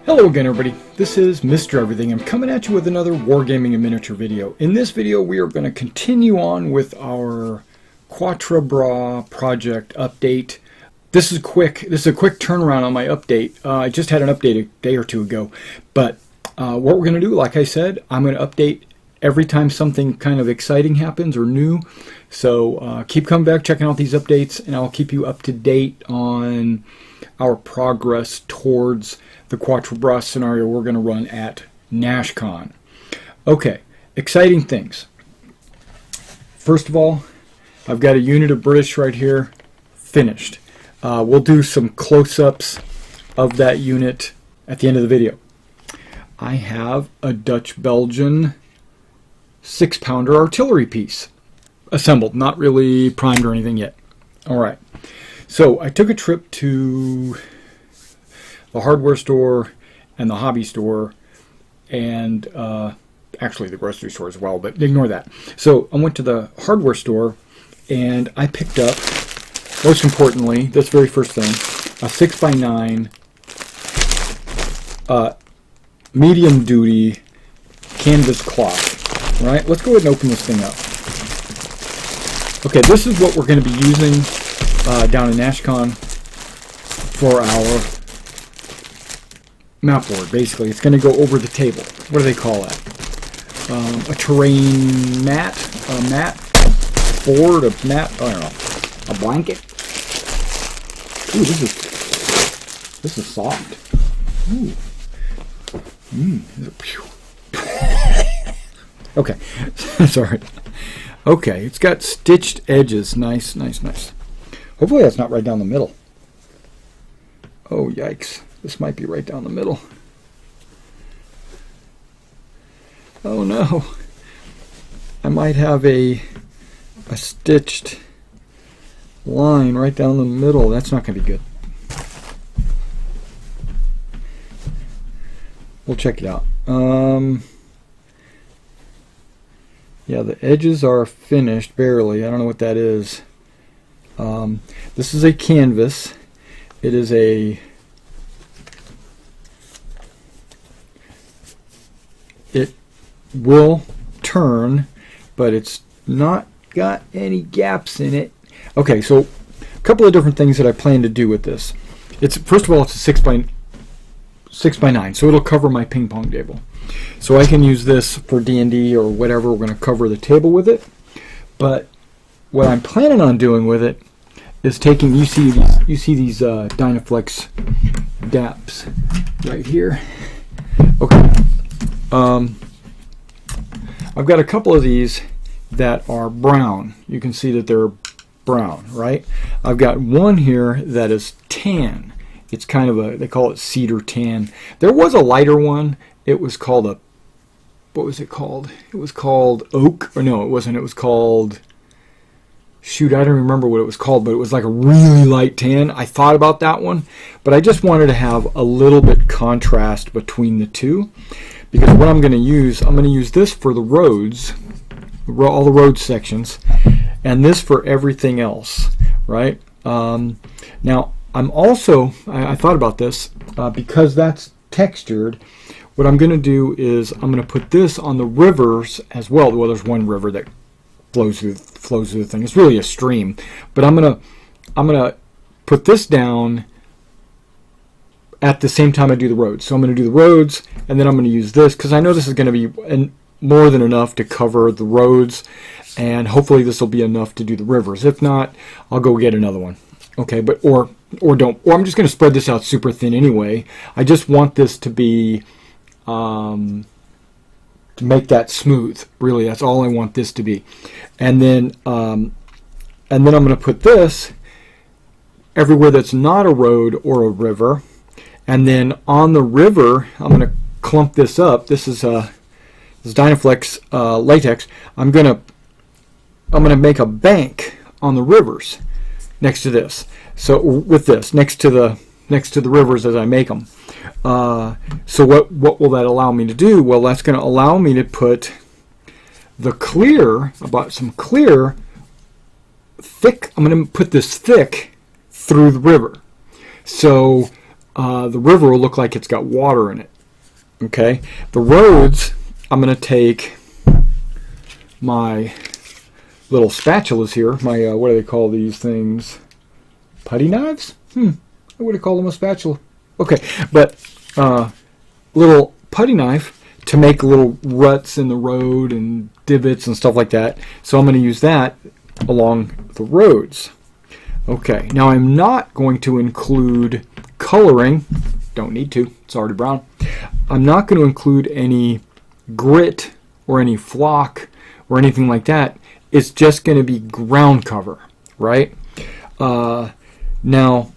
Hello again, everybody. This is Mr. Everything. I'm coming at you with another Wargaming and miniature video. In this video, we are going to continue on with our Quatre project update. This is quick. This is a quick turnaround on my update. I just had an update a day or two ago. But what we're going to do, like I said, I'm going to update every time something kind of exciting happens or new. So keep coming back, checking out these updates, and I'll keep you up to date on our progress towards the Quatre scenario we're going to run at NashCon. Okay, exciting things. First of all, I've got a unit of British right here, finished. We'll do some close-ups of that unit at the end of the video. I have a Dutch-Belgian 6-pounder artillery piece assembled, not really primed or anything yet. All right, so I took a trip to the hardware store and the hobby store, and actually the grocery store as well, but ignore that. So I went to the hardware store and I picked up, most importantly, this very first thing, a 6x9 medium duty canvas cloth. All right, let's go ahead and open this thing up. Okay, this is what we're going to be using down in NashCon for our map board. Basically, it's going to go over the table. What do they call that? A terrain mat, a mat board, a mat. I don't know, a blanket. Ooh, this is soft. Ooh. Okay, sorry. Okay, it's got stitched edges. Nice, nice, nice. Hopefully that's not right down the middle. Oh, yikes. This might be right down the middle. Oh no. I might have a stitched line right down the middle. That's not going to be good. We'll check it out. Yeah, the edges are finished, barely. I don't know what that is. This is a canvas. It is a... It will turn, but it's not got any gaps in it. Okay, so a couple of different things that I plan to do with this. It's, first of all, it's a 6x9, so it'll cover my ping pong table. So I can use this for D&D or whatever. We're going to cover the table with it. But what I'm planning on doing with it is taking, you see these Dynaflex DAPs right here. Okay. I've got a couple of these that are brown. You can see that they're brown, right? I've got one here that is tan. It's kind of a, they call it cedar tan. There was a lighter one. It was called a, what was it called? It was called oak, or no, it wasn't. It was called, shoot, I don't remember what it was called, but it was like a really light tan. I thought about that one, but I just wanted to have a little bit contrast between the two, because what I'm going to use this for the roads, all the road sections, and this for everything else, right? Now, I'm also, I thought about this, because that's textured, what I'm going to do is I'm going to put this on the rivers as well. Well, there's one river that flows through the thing. It's really a stream, but I'm gonna put this down at the same time I do the roads. So I'm going to do the roads, and then I'm going to use this because I know this is going to be more than enough to cover the roads, and hopefully this will be enough to do the rivers. If not, I'll go get another one. Okay, but or don't, or I'm just going to spread this out super thin anyway. I just want this to be to make that smooth. Really, that's all I want this to be. And then I'm going to put this everywhere that's not a road or a river. And then on the river, I'm going to clump this up. This is this Dynaflex latex. I'm going to make a bank on the rivers next to this. So with this next to the rivers as I make them. So what will that allow me to do? Well, that's going to allow me to put the clear, about some clear, thick. I'm going to put this thick through the river. So the river will look like it's got water in it. Okay, the roads, I'm going to take my little spatulas here, my, what do they call these things? Putty knives? I would have called them a spatula. Okay, but little putty knife to make little ruts in the road and divots and stuff like that. So I'm going to use that along the roads. Okay, now I'm not going to include coloring. Don't need to, it's already brown. I'm not going to include any grit or any flock or anything like that. It's just going to be ground cover, right? Now,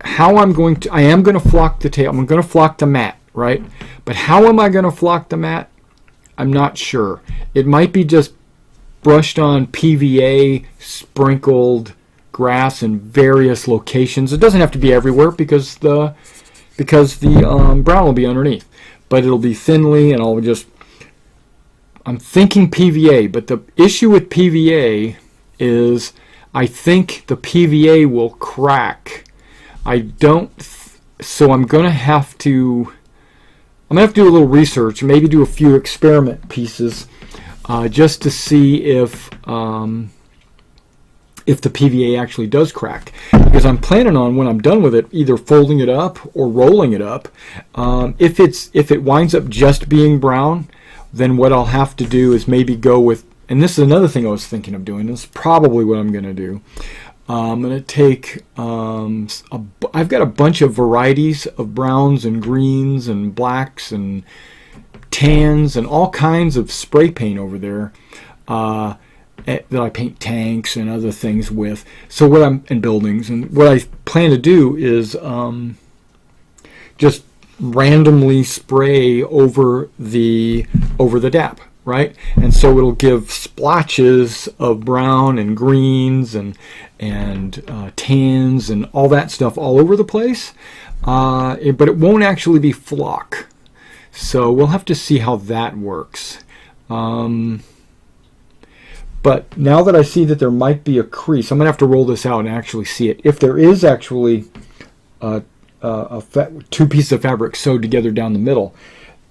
how I am going to flock the tail. I'm going to flock the mat, right? But how am I going to flock the mat? I'm not sure. It might be just brushed on PVA, sprinkled grass in various locations. It doesn't have to be everywhere because the brown will be underneath. But it'll be thinly, and I'm thinking PVA, but the issue with PVA is I think the PVA will crack. So I'm going to have to do a little research, maybe do a few experiment pieces, just to see if the PVA actually does crack. Because I'm planning on, when I'm done with it, either folding it up or rolling it up. If it winds up just being brown, then what I'll have to do is maybe go with, and this is another thing I was thinking of doing, this is probably what I'm going to do. I'm going to take, I've got a bunch of varieties of browns and greens and blacks and tans and all kinds of spray paint over there that I paint tanks and other things with. So and buildings, and what I plan to do is just randomly spray over the DAP, right? And so it'll give splotches of brown and greens and tans and all that stuff all over the place, but it won't actually be flock. So we'll have to see how that works. But now that I see that there might be a crease, I'm going to have to roll this out and actually see it. If there is actually two pieces of fabric sewed together down the middle,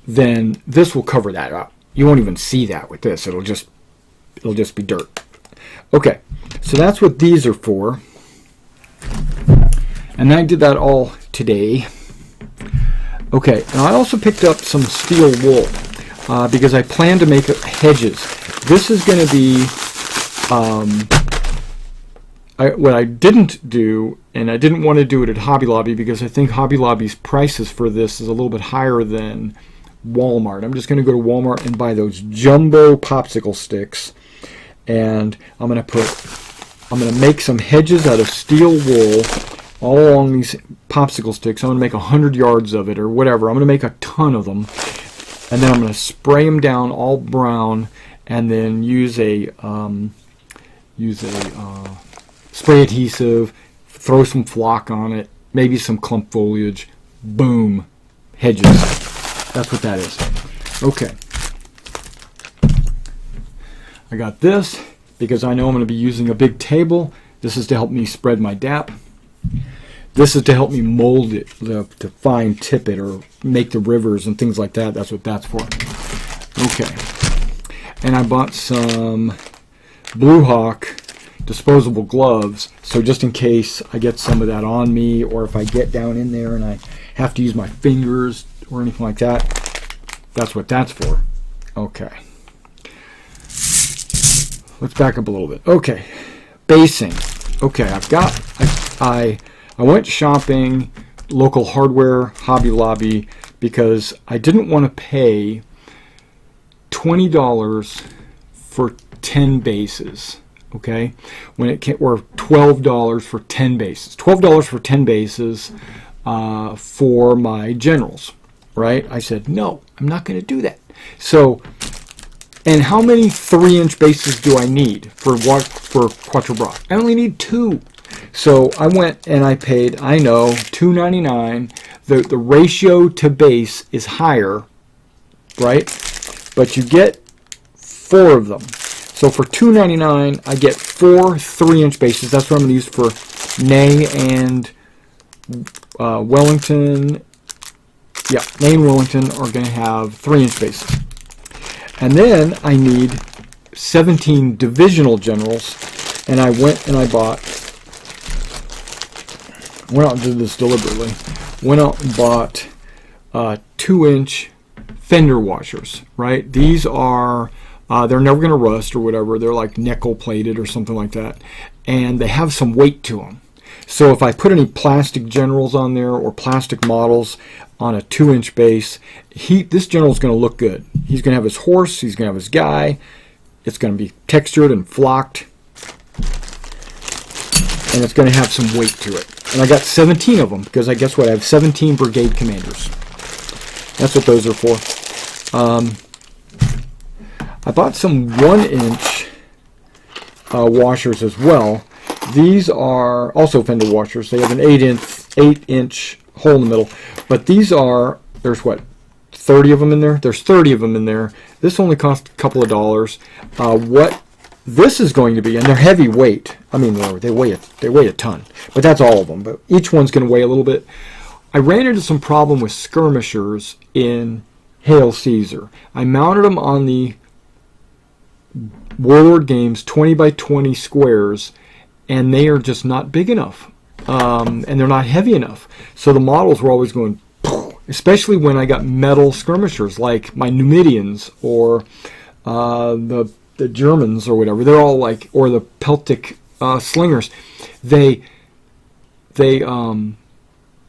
then this will cover that up. You won't even see that with this. It'll just be dirt. Okay, so that's what these are for. And I did that all today. Okay, and I also picked up some steel wool because I plan to make hedges. This is going to be what I didn't do, and I didn't want to do it at Hobby Lobby because I think Hobby Lobby's prices for this is a little bit higher than Walmart. I'm just going to go to Walmart and buy those jumbo popsicle sticks, and I'm going to make some hedges out of steel wool all along these popsicle sticks. I'm going to make 100 yards of it or whatever. I'm going to make a ton of them, and then I'm going to spray them down all brown, and then use a spray adhesive, throw some flock on it, maybe some clump foliage. Boom, hedges. That's what that is. Okay. I got this because I know I'm going to be using a big table. This is to help me spread my DAP. This is to help me mold it, to fine tip it or make the rivers and things like that. That's what that's for. Okay. And I bought some Blue Hawk disposable gloves, so just in case I get some of that on me, or if I get down in there and I have to use my fingers or anything like that, that's what that's for. Okay. Let's back up a little bit. Okay. Basing. Okay, I went shopping, local hardware, Hobby Lobby, because I didn't want to pay $20 for 10 bases. Okay, when it came, or $12 for 10 bases. $12 for 10 bases for my generals, right? I said, no, I'm not going to do that. So, and how many 3-inch bases do I need for Quatre Bras? I only need 2. So I went and I paid, I know, $2.99. The ratio to base is higher, right? But you get 4 of them. So for $2.99, I get 4 3-inch bases. That's what I'm going to use for Nay and Wellington, yeah, Maine Wellington are going to have 3-inch bases. And then I need 17 divisional generals, and I went and I went out and did this deliberately, went out and bought 2-inch fender washers, right? These are, they're never going to rust or whatever. They're like nickel plated or something like that. And they have some weight to them. So if I put any plastic generals on there or plastic models on a 2-inch base, this general is going to look good. He's going to have his horse, he's going to have his guy. It's going to be textured and flocked. And it's going to have some weight to it. And I got 17 of them because I guess what? I have 17 brigade commanders. That's what those are for. I bought some 1-inch washers as well. These are also fender washers. They have an 8-inch hole in the middle. But these are, there's what, 30 of them in there? There's 30 of them in there. This only cost a couple of dollars. What this is going to be, and they're heavy weight. I mean, they weigh a ton. But that's all of them. But each one's going to weigh a little bit. I ran into some problem with skirmishers in Hail Caesar. I mounted them on the Warlord Games 20 by 20 squares, and they are just not big enough, and they're not heavy enough. So the models were always going, especially when I got metal skirmishers like my Numidians or the Germans or whatever. They're all like, or the Celtic slingers. They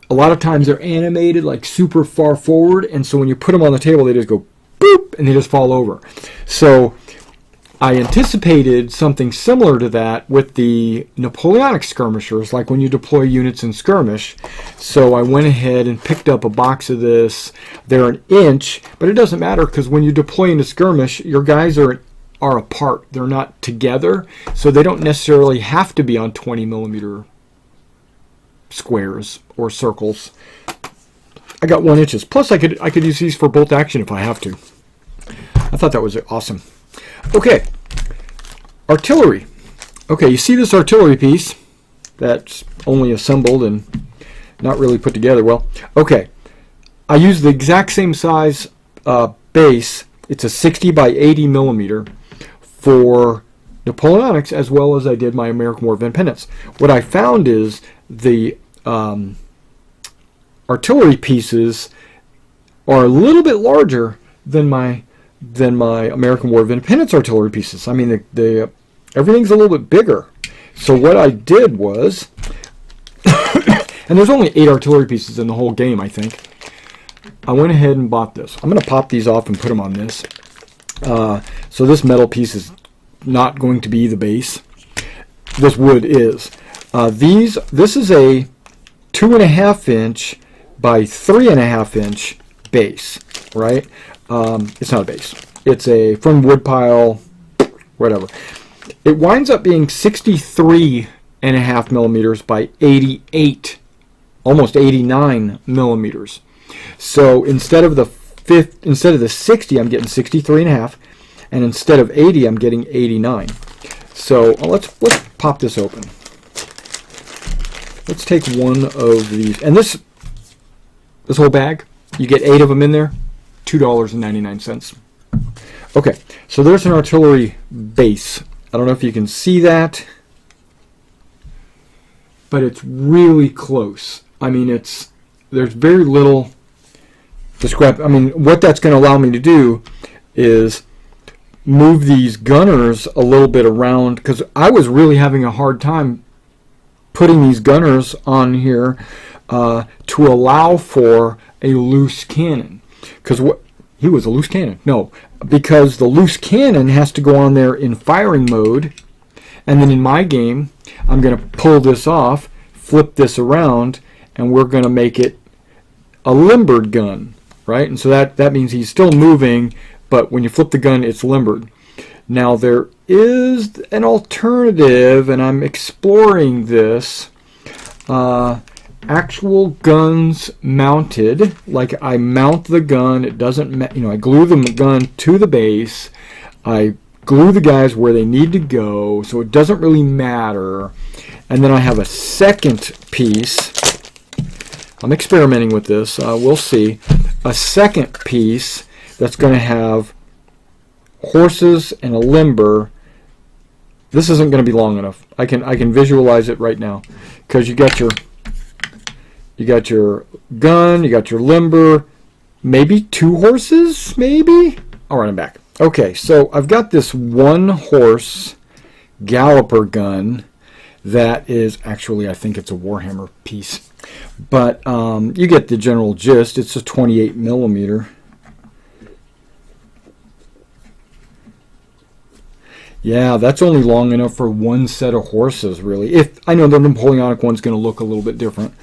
a lot of times they're animated like super far forward, and so when you put them on the table, they just go boop, and they just fall over. So I anticipated something similar to that with the Napoleonic skirmishers, like when you deploy units in skirmish. So I went ahead and picked up a box of this. They're 1 inch, but it doesn't matter because when you deploy into skirmish, your guys are apart. They're not together, so they don't necessarily have to be on 20 millimeter squares or circles. I got 1 inches. Plus, I could use these for bolt action if I have to. I thought that was awesome. Okay, artillery. Okay, you see this artillery piece that's only assembled and not really put together well. Okay, I use the exact same size base. It's a 60 by 80 millimeter for Napoleonics as well as I did my American War of Independence. What I found is the artillery pieces are a little bit larger than my American War of Independence artillery pieces. I mean, everything's a little bit bigger. So what I did was, and there's only 8 artillery pieces in the whole game, I think. I went ahead and bought this. I'm going to pop these off and put them on this. So this metal piece is not going to be the base. This wood is. This is a 2.5 inch by 3.5 inch base, right? It's not a base. It's a from wood pile, whatever. It winds up being 63.5 millimeters by 88, almost 89 millimeters. So instead of the 60, I'm getting 63.5, and instead of 80, I'm getting 89. So let's pop this open. Let's take one of these, and this whole bag, you get 8 of them in there. $2.99. Okay, so there's an artillery base. I don't know if you can see that, but it's really close. I mean, there's very little describe. I mean, what that's going to allow me to do is move these gunners a little bit around, because I was really having a hard time putting these gunners on here to allow for a loose cannon. Because he was a loose cannon. No, because the loose cannon has to go on there in firing mode, and then in my game, I'm going to pull this off, flip this around, and we're going to make it a limbered gun, right? And so that means he's still moving, but when you flip the gun, it's limbered. Now there is an alternative, and I'm exploring this. Actual guns mounted, like I mount the gun, it doesn't, I glue the gun to the base, I glue the guys where they need to go, so it doesn't really matter. And then I have a second piece I'm experimenting with this. We'll see. A second piece that's going to have horses and a limber. This isn't going to be long enough. I can visualize it right now, because you got your gun, you got your limber, maybe 2 horses, maybe. All right, I'm back. Okay, so I've got this 1 horse galloper gun that is actually, I think it's a Warhammer piece, but you get the general gist. It's a 28 millimeter. Yeah, that's only long enough for 1 set of horses, really. If I know the Napoleonic one's going to look a little bit different,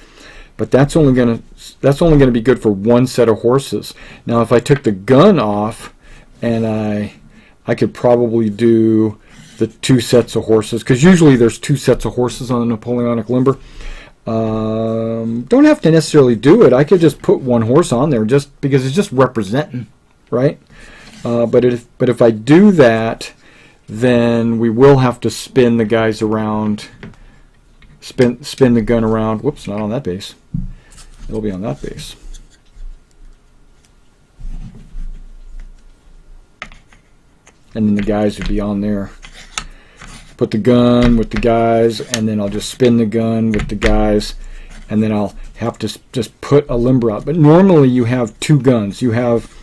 but that's only going to be good for 1 set of horses. Now, if I took the gun off, and I could probably do the 2 sets of horses, because usually there's 2 sets of horses on a Napoleonic limber. Don't have to necessarily do it. I could just put 1 horse on there, just because it's just representing, right? But if I do that, then we will have to spin the guys around, spin the gun around. Whoops, not on that base. It'll be on that base. And then the guys would be on there. Put the gun with the guys, and then I'll just spin the gun with the guys, and then I'll have to just put a limber out. But normally you have 2 guns. You have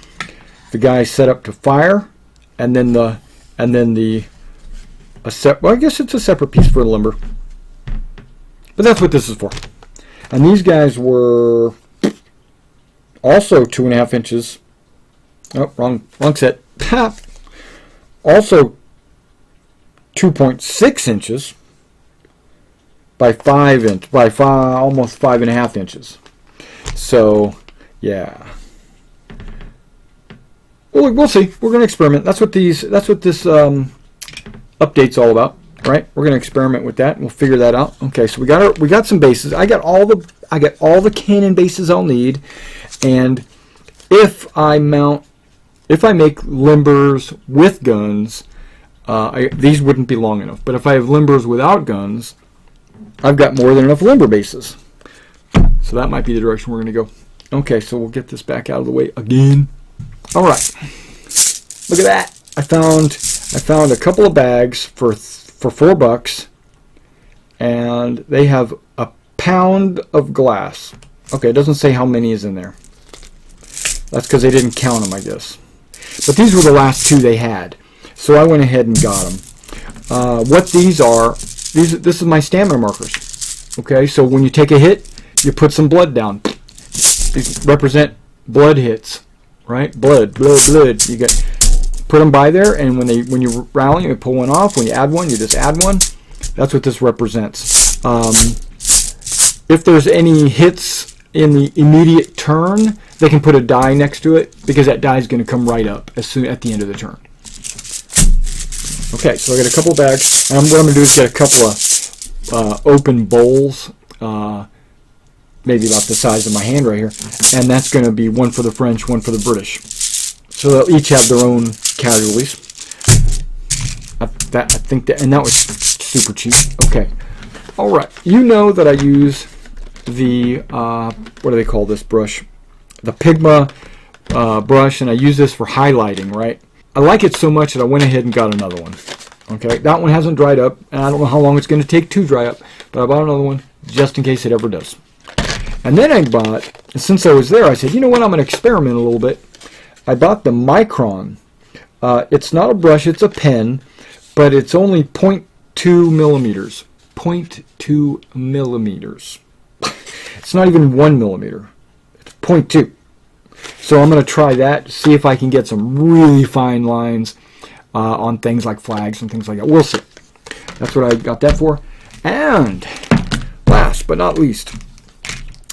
the guy set up to fire, and then well, I guess it's a separate piece for the limber. But that's what this is for. And these guys were also 2.5 inches. Oh, wrong set. Also 2.6 inches by 5 almost 5.5 inches. So, yeah. Well, we'll see. We're going to experiment. That's what this update's all about, right? We're going to experiment with that, and we'll figure that out. Okay, so we got some bases. I got all the cannon bases I'll need, and if I make limbers with guns, these wouldn't be long enough. But if I have limbers without guns, I've got more than enough limber bases. So that might be the direction we're going to go. Okay, so we'll get this back out of the way again. All right, look at that. I found a couple of bags for $4, and they have a pound of glass. Okay, it doesn't say how many is in there. That's because they didn't count them, I guess. But these were the last 2 they had, so I went ahead and got them. What these are, this is my stamina markers. Okay, so when you take a hit, you put some blood down. These represent blood hits, right? Blood. You put them by there, and when you rally, you pull one off. When you add one, you just add one. That's what this represents. If there's any hits in the immediate turn, they can put a die next to it, because that die is going to come right up at the end of the turn. Okay, so I got a couple of bags. And what I'm going to do is get a couple of open bowls, maybe about the size of my hand right here, and that's going to be one for the French, one for the British. So they'll each have their own casualties. I think that, and that was super cheap. Okay, all right. You know that I use the what do they call this brush? The Pigma brush, and I use this for highlighting, right? I like it so much that I went ahead and got another one. Okay, that one hasn't dried up, and I don't know how long it's going to take to dry up, but I bought another one just in case it ever does. And then I bought, and since I was there, I said, you know what, I'm going to experiment a little bit. I bought the Micron. It's not a brush, it's a pen, but it's only 0.2 millimeters. 0.2 millimeters. It's not even 1 millimeter. It's 0.2. So I'm going to try that, see if I can get some really fine lines on things like flags and things like that. We'll see. That's what I got that for. And last but not least,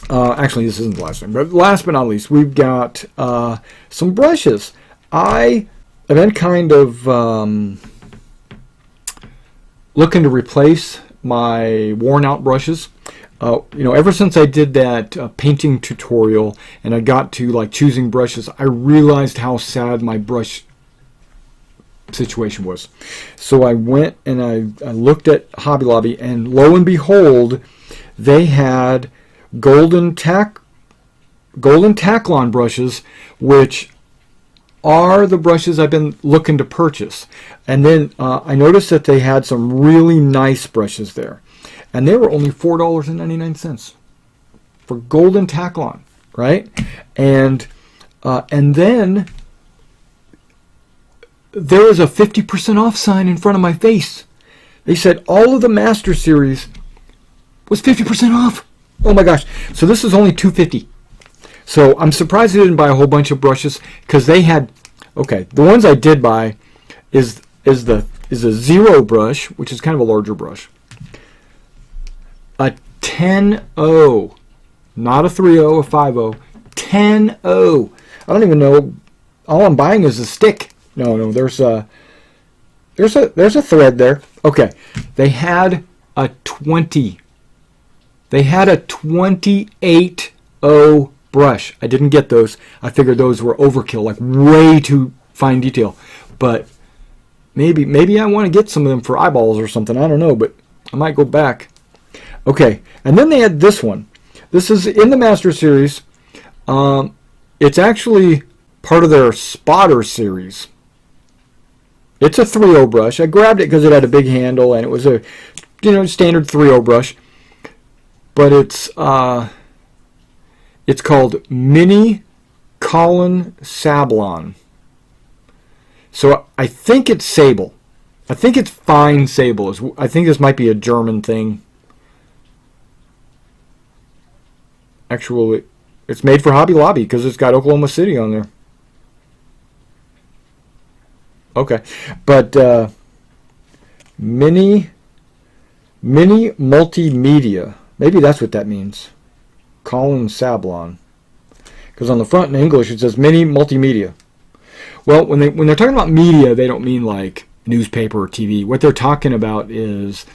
actually this isn't the last thing, but last but not least, we've got some brushes. I have been kind of looking to replace my worn out brushes. Ever since I did that painting tutorial and I got to like choosing brushes, I realized how sad my brush situation was. So I went and I looked at Hobby Lobby, and lo and behold, they had golden tack Golden Taklon brushes, which are the brushes I've been looking to purchase. And then I noticed that they had some really nice brushes there. And they were only $4.99 for Golden Taklon, right? And then there was a 50% off sign in front of my face. They said all of the Master Series was 50% off. Oh my gosh. So this is only $250. So I'm surprised I didn't buy a whole bunch of brushes, because they had, okay, the ones I did buy is a zero brush, which is kind of a larger brush. A 10-0, not a 3-0, a 5-0, 10-0. I don't even know. All I'm buying is a stick. No, there's a thread there. Okay, they had a 20. They had a 28-0 brush. I didn't get those. I figured those were overkill, like way too fine detail. But maybe I want to get some of them for eyeballs or something. I don't know, but I might go back. Okay, and then they had this one. This is in the Master Series. It's actually part of their Spotter series. It's a 3-0 brush. I grabbed it because it had a big handle and it was a standard 3-0 brush. But it's called Mini Colin Sablon. So I think it's sable. I think it's fine sable. I think this might be a German thing. Actually, it's made for Hobby Lobby because it's got Oklahoma City on there. Okay, but mini multimedia. Maybe that's what that means. Colin Sablon. Because on the front in English it says mini multimedia. Well, when they're talking about media, they don't mean like newspaper or TV. What they're talking about is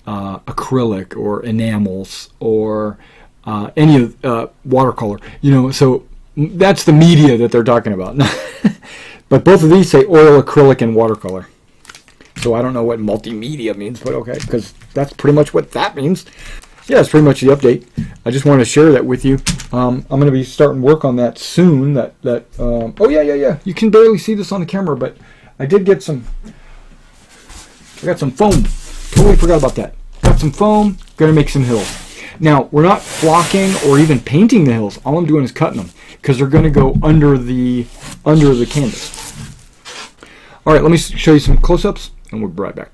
acrylic or enamels or any watercolor. So that's the media that they're talking about. But both of these say oil, acrylic, and watercolor. So I don't know what multimedia means, but okay, because that's pretty much what that means. Yeah, it's pretty much the update. I just wanted to share that with you. I'm going to be starting work on that soon. Oh yeah. You can barely see this on the camera, but I did get some. I got some foam. Totally forgot about that. Got some foam. Going to make some hills. Now we're not flocking or even painting the hills. All I'm doing is cutting them because they're going to go under the canvas. All right, let me show you some close-ups, and we'll be right back.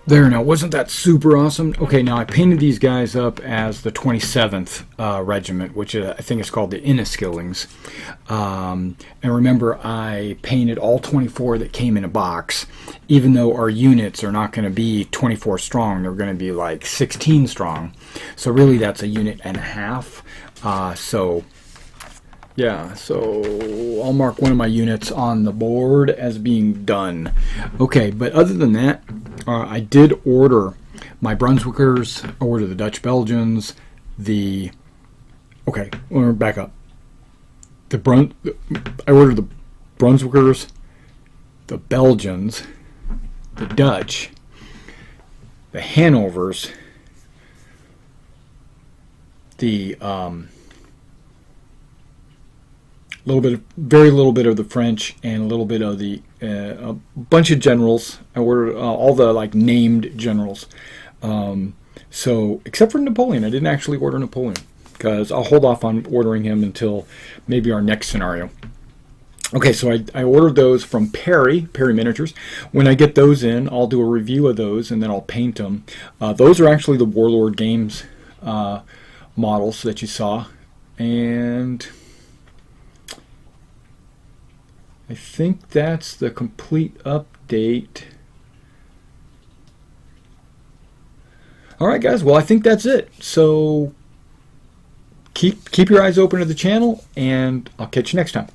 There, now wasn't that super awesome? Okay, now I painted these guys up as the 27th Regiment, which I think is called the Inniskillings. And remember, I painted all 24 that came in a box, even though our units are not going to be 24 strong. They're going to be like 16 strong. So really that's a unit and a half. Yeah, so I'll mark one of my units on the board as being done. Okay, but other than that, I did order my Brunswickers, I ordered the Dutch Belgians, okay, we'll back up. I ordered the Brunswickers, the Belgians, the Dutch, the Hanovers, the very little bit of the French, and a little bit of the a bunch of generals. I ordered all the named generals. So except for Napoleon, I didn't actually order Napoleon because I'll hold off on ordering him until maybe our next scenario. Okay, so I ordered those from Perry Miniatures. When I get those in, I'll do a review of those and then I'll paint them. Those are actually the Warlord Games models that you saw. And I think that's the complete update. Alright guys, well I think that's it. So keep your eyes open to the channel and I'll catch you next time.